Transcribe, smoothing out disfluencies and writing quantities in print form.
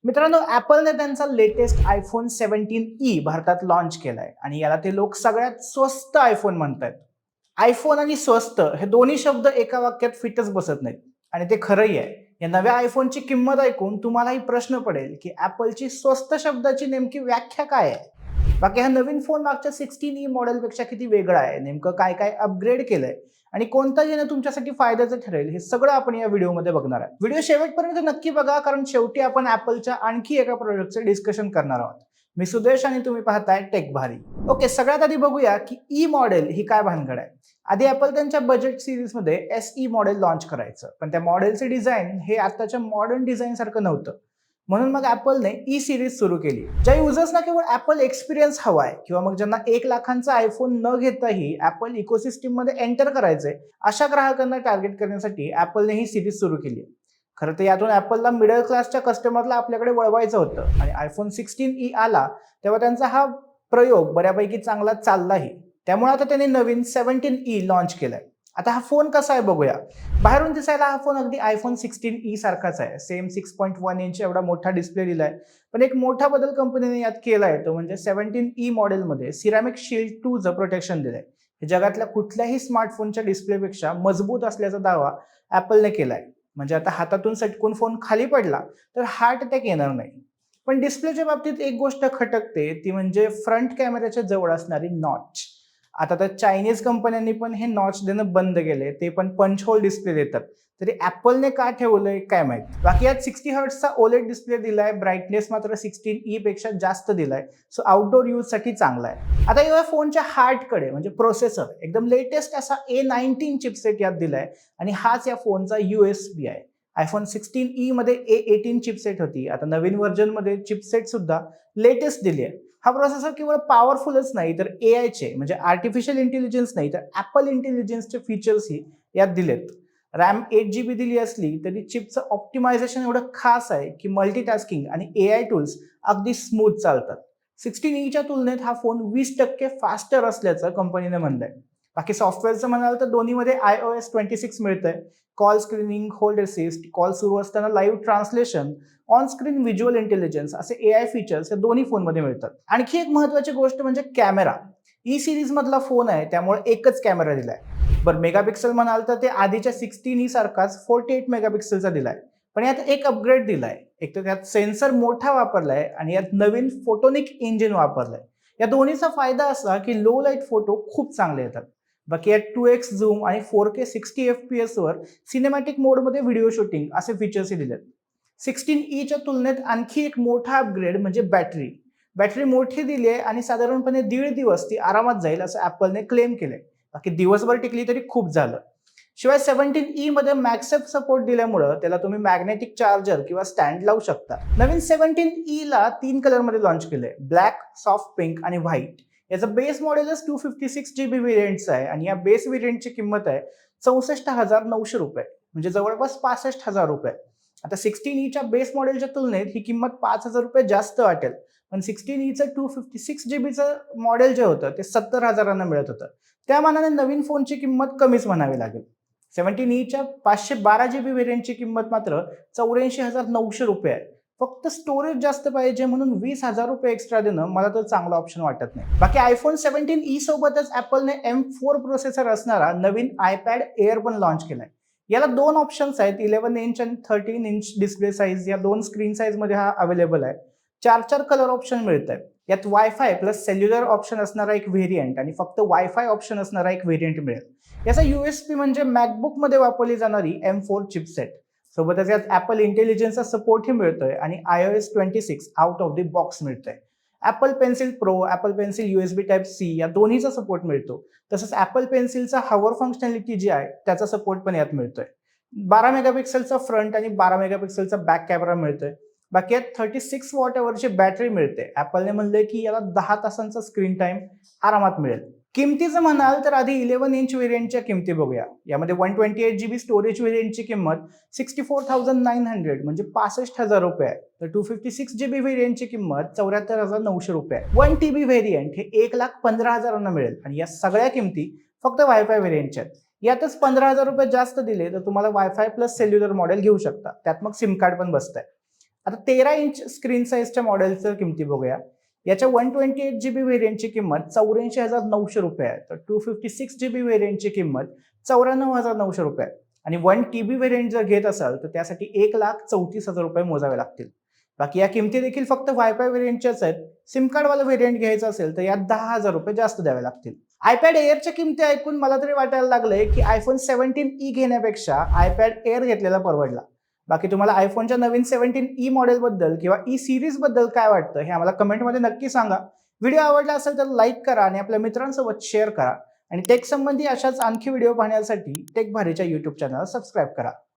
मित्रांनो, ॲपलने त्यांचा latest iPhone 17 भारतात लॉन्च केलाय आणि याला ते लोक सगळ्यात स्वस्त आयफोन म्हणतात. आयफोन आणि स्वस्त हे दोन्ही शब्द एका वाक्यात फिटच बसत नाहीत आणि ते खरंही आहे. या नव्या आयफोनची किंमत ऐकून तुम्हालाही प्रश्न पडेल की ॲपलची स्वस्त शब्दाची नेमकी व्याख्या काय आहे. बाकी हा नवीन फोन मागच्या 16 मॉडेलपेक्षा किती वेगळा आहे, नेमकं काय काय अपग्रेड केलंय आणि कोणता घेणं तुमच्यासाठी फायद्याचं ठरेल, हे सगळं आपण या व्हिडिओमध्ये बघणार आहे. व्हिडिओ शेवटपर्यंत नक्की बघा, कारण शेवटी आपण ॲपलच्या आणखी एका प्रोडक्टचे डिस्कशन करणार आहोत. मी सुदेश आणि तुम्ही पाहताय टेक भारी. ओके, सगळ्यात आधी बघूया की ई मॉडेल ही काय भानगड आहे. आधी ॲपल त्यांच्या बजेट सिरीजमध्ये SE मॉडेल लॉन्च करायचं, पण त्या मॉडेलचे डिझाईन हे आताच्या मॉडर्न डिझाईन सारखं नव्हतं. म्हणून मग ॲपलने ई सिरीज सुरू केली. ज्या युजर्सना केवळ ॲपल एक्सपिरियन्स हवाय किंवा मग ज्यांना 1 लाखांचा आयफोन न घेताही ॲपल इकोसिस्टीममध्ये एंटर करायचंय, अशा ग्राहकांना टार्गेट करण्यासाठी ॲपलने ही सिरीज सुरू केली. खरं तर यातून ॲपलला मिडल क्लासच्या कस्टमरला आपल्याकडे वळवायचं होतं आणि आयफोन 16 आला तेव्हा त्यांचा हा प्रयोग बऱ्यापैकी चांगला चाललाही. त्यामुळे आता त्यांनी नवीन 17 लॉन्च केलाय. आता हा फोन कसा आहे बघूया. बाहेरून दिसायला हा फोन अगदी आयफोन 16 सारखाच आहे. सेम 6.1 इंच एवढा मोठा डिस्प्ले दिलाय. पण एक मोठा बदल कंपनीने यात केलाय, तो म्हणजे 17 मॉडेलमध्ये सिरॅमिक शील्ड 2चं प्रोटेक्शन दिलंय. हे जगातल्या कुठल्याही स्मार्टफोनच्या डिस्प्लेपेक्षा मजबूत असल्याचा दावा ॲपलने केलाय. म्हणजे आता हातातून सटकून फोन खाली पडला तर हार्ट अटॅक येणार नाही. पण डिस्प्लेच्या बाबतीत एक गोष्ट खटकते, ती म्हणजे फ्रंट कॅमेऱ्याच्या जवळ असणारी नॉच. आता तर चायनीज कंपन्यांनी पण हे नॉच देणं बंद केले, ते पण पंच होल डिस्प्ले देतात. तरी ॲपलने का ठेवलंय काय माहित. बाकी यात 60 हर्ट्सचा OLED डिस्प्ले दिलाय, ब्राईटनेस मात्र 16 पेक्षा जास्त दिलाय. सो आउटडोर यूज साठी चांगला आहे. आता या फोनच्या हार्टकडे म्हणजे प्रोसेसर एकदम लेटेस्ट असा A19 चिपसेट यात दिलाय आणि हाच या फोनचा USB आहे. आयफोन 16 मध्ये A18 चिपसेट होती. आता नवीन व्हर्जनमध्ये चिपसेट सुद्धा लेटेस्ट दिली आहे. हा प्रोसेसर केवळ पॉवरफुलच नाही तर AIचे म्हणजे आर्टिफिशियल इंटेलिजन्स नाही तर ॲपल इंटेलिजन्सचे फीचर्सही यात दिलेत. रॅम 8GB दिली असली तरी चिपचं ऑप्टिमायझेशन एवढं खास आहे की मल्टीटास्किंग आणि AI टूल्स अगदी स्मूथ चालतात. 16च्या तुलनेत हा फोन 20% फास्टर असल्याचं कंपनीने म्हणलंय. बाकी सॉफ्टवेअरचं म्हणाल तर दोन्हीमध्ये iOS 26 मिळतंय. Call screening, hold assist, call सुरू असताना live translation, on screen visual intelligence असे AI फीचर्स या दोन्ही फोनमध्ये मिळतात. आणखी एक महत्त्वाची गोष्ट म्हणजे कॅमेरा. ई सिरीज मधला फोन आहे त्यामुळे एकच कॅमेरा दिलाय. बरं, मेगापिक्सल म्हणाल तर ते आधीच्या 16 सारखाच 48 मेगापिक्सलचा दिलाय. पण यात एक अपग्रेड दिलाय. एक तर त्यात सेन्सर मोठा वापरलाय आणि यात नवीन फोटोनिक इंजिन वापरलंय. या दोन्हीचा फायदा असा की लो लाईट फोटो खूप चांगले येतात. बाकी यात 2x झूम आणि 4K 60 FPS वर सिनेमॅटिक मोडमध्ये व्हिडिओ शूटिंग असे फीचर्सही दिलेत. 16च्या तुलनेत आणखी एक मोठा अपग्रेड म्हणजे बॅटरी. बॅटरी मोठी दिली आहे आणि साधारणपणे 1.5 दिवस ती आरामात जाईल असं ॲपलने क्लेम केलंय. बाकी दिवसभर टिकली तरी खूप झालं. शिवाय 17 मध्ये मॅगसेफ सपोर्ट दिल्यामुळं त्याला तुम्ही मॅग्नेटिक चार्जर किंवा स्टँड लावू शकता. नवीन 17 ला 3 कलरमध्ये लॉन्च केलंय, ब्लॅक, सॉफ्ट पिंक आणि व्हाईट. याचं बेस मॉडेलच 256GB व्हेरियंटचं आहे आणि या बेस व्हेरियंटची किंमत आहे 64,900 रुपये, म्हणजे जवळपास 65,000 रुपये. आता 16च्या बेस मॉडेलच्या तुलनेत ही किंमत 5,000 रुपये जास्त वाटेल. पण 16चं 256GBचं मॉडेल जे होतं ते 70,000 मिळत होतं. त्या मानाने नवीन फोनची किंमत कमीच म्हणावी लागेल. 17च्या 512GB व्हेरियंटची किंमत मात्र 84,900 रुपये आहे. फक्त स्टोरेज जास्त पाहिजे म्हणून 20,000 रुपये एक्स्ट्रा देणं मला तर चांगला ऑप्शन वाटत नाही. बाकी आयफोन 17 सोबतच ॲपलने M4 प्रोसेसर असणारा नवीन आयपॅड एअर पण लॉन्च केलाय. याला 2 ऑप्शन्स आहेत, 11 इंच आणि 13 इंच डिस्प्ले साईज. या 2 स्क्रीन साईजमध्ये हा अवेलेबल आहे. 4 कलर ऑप्शन मिळत आहेत. यात वायफाय प्लस सेल्युलर ऑप्शन असणारा एक व्हेरियंट आणि फक्त वायफाय ऑप्शन असणारा एक व्हेरियंट मिळेल. याचा USP म्हणजे मॅकबुकमध्ये वापरली जाणारी M4 चिपसेट. सोबतच यात ॲपल इंटेलिजन्सचा सपोर्टही मिळतोय आणि iOS 26 out of the box मिळतोय. Apple pencil pro, Apple pencil USB Type-C या दोन्हीचा सपोर्ट मिळतो. तसंच ॲपल पेन्सिलचा हवर फंक्शनॅलिटी जी आहे त्याचा सपोर्ट पण यात मिळतोय. 12 मेगापिक्सलचा फ्रंट आणि 12 मेगापिक्सलचा बॅक कॅमेरा मिळतोय. बाकी यात 36 वॉट अवरची बॅटरी मिळते. ॲपलने म्हणलंय की याला 10 तासांचा स्क्रीन टाइम आरामात मिळेल. किमतीचं म्हणाल तर आधी 11 इंच व्हेरियंटच्या किमती बघूया. यामध्ये 128GB स्टोरेज व्हेरियंटची किंमत 64,900 म्हणजे 65,000 रुपये आहे. तर 256GB व्हेरियंटची किंमत 74,900 रुपये आहे. 1TB व्हेरियंट हे 1,15,000 मिळेल आणि या सगळ्या किमती फक्त वायफाय व्हेरियंटच्या आहेत. यातच 15,000 रुपये जास्त दिले तर तुम्हाला वायफाय प्लस सेल्युलर मॉडेल घेऊ शकता. त्यात मग सिम कार्ड पण बसतंय. आता 13 इंच स्क्रीन साईजच्या मॉडेलच्या किमती बघूया. याच्या 128 GB व्हेरियंटची किंमत 84,900 रुपये आहे. तर 256 GB व्हेरियंटची किंमत 94,900 रुपये आहे. आणि 1 TB व्हेरियंट जर घेत असाल तर त्यासाठी 1,34,000 रुपये मोजावे लागतील. बाकी या किमती देखील फक्त वायफाय व्हेरियंटच्याच आहेत. सिम कार्डवाला व्हेरियंट घ्यायचं असेल तर यात 10,000 रुपये जास्त द्यावे लागतील. आयपॅड एअरच्या किमती ऐकून मला तरी वाटायला लागलंय की iPhone 17e घेण्यापेक्षा आयपॅड एअर घेतलेला परवडला. बाकी तुम्हाला आयफोनच्या नवीन 17e मॉडेलबद्दल किंवा ई सिरीज बद्दल काय वाटतं हे आम्हाला कमेंटमध्ये नक्की सांगा. व्हिडिओ आवडला असेल तर लाईक करा आणि आपल्या मित्रांसोबत शेअर करा. आणि टेक संबंधी अशाच आणखी व्हिडिओ पाहण्यासाठी टेक भारीच्या YouTube चॅनलला सबस्क्राईब करा.